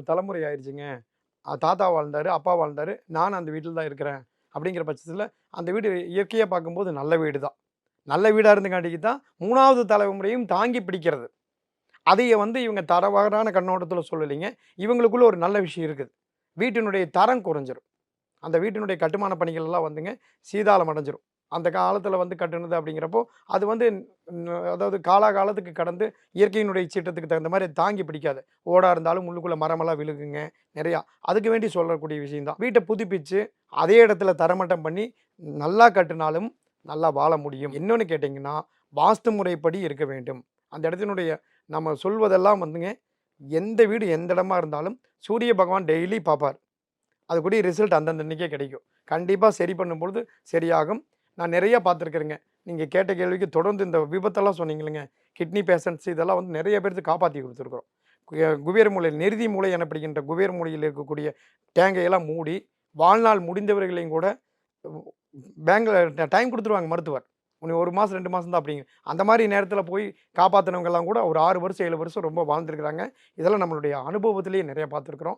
தலைமுறை ஆயிடுச்சுங்க. தாத்தா வாழ்ந்தாரு, அப்பா வாழ்ந்தாரு. நானும் அந்த வீட்ல தான் இருக்கிறேன். அப்படிங்கிற பட்சத்தில அந்த வீடு இயற்கையா பார்க்கும்போது நல்ல வீடு தான். நல்ல வீடா இருந்தங்காட்டிக்கு தான் 3வது தலைமுறையும் தாங்கி பிடிக்கிறது. அதைய வந்து இவங்க தவறான கண்ணோட்டத்தில சொல்லலைங்க. இவங்களுக்குள்ள ஒரு நல்ல விஷயம் இருக்குது. வீட்டினுடைய தரம் குறைஞ்சிரும். அந்த வீட்டினுடைய கட்டுமான பணிகள் எல்லாம் வந்துங்க சீதாளம் அடைஞ்சிரும். அந்த காலத்தில வந்து கட்டுனது அப்படிங்கிறப்போ, அது வந்து அதாவது காலாகாலத்துக்கு கடந்து இயற்கையினுடைய சீற்றத்துக்கு தகுந்த மாரி தாங்கி பிடிக்காது. ஓடா இருந்தாலும் உள்ளுக்குள்ள மரமெல்லாம் விழுகுங்க நெறையா. அதுக்கு வேண்டி சொல்லக்கூடிய விஷயம் தான். வீட்ட புதுப்பிச்சு, அதே இடத்துல தரமட்டம் பண்ணி, நல்லா கட்டுனாலும் நல்லா வாழ முடியும். இன்னொன்னு கேட்டீங்கன்னா, வாஸ்து முறைப்படி இருக்க வேண்டும். அந்த இடத்தினுடைய நம்ம சொல்வதெல்லாம் வந்துங்க, எந்த வீடு எந்த இடமா இருந்தாலும் சூரிய பகவான் டெய்லி பார்ப்பார். அதுக்கூடிய ரிசல்ட் அந்தந்த அன்னைக்கே கிடைக்கும். கண்டிப்பா சரி பண்ணும்பொழுது சரியாகும். நான் நெறைய பார்த்துருக்கிறேங்க. நீங்க கேட்ட கேள்விக்கு தொடர்ந்து இந்த விபத்தெல்லாம் சொன்னீங்க இல்லைங்க, கிட்னி பேஷண்ட்ஸ் இதெல்லாம் வந்து நெறைய பேருக்கு காப்பாத்தி குடுத்துருக்குறோம். குபேர மூலை, நிறுதி மூலை எனப்படுகின்ற குபேர மூலையில் இருக்கக்கூடிய டேங்கையெல்லாம் மூடி, வாழ்நாள் முடிந்தவர்களையும் கூட பேங்க்ல டைம் குடுத்துருவாங்க மருத்துவர். "உன்னை 1 மாசம், 2 மாசம் தான்" அப்படிங்க. அந்த மாரி நேரத்தில போய் காப்பாத்துனவங்கலாம் கூட ஒரு 6 வருஷம், 7 வருஷம் ரொம்ப வாழ்ந்துருக்கிறாங்க. இதெல்லாம் நம்மளுடைய அனுபவத்திலேயே நெறைய பார்த்துருக்குறோம்.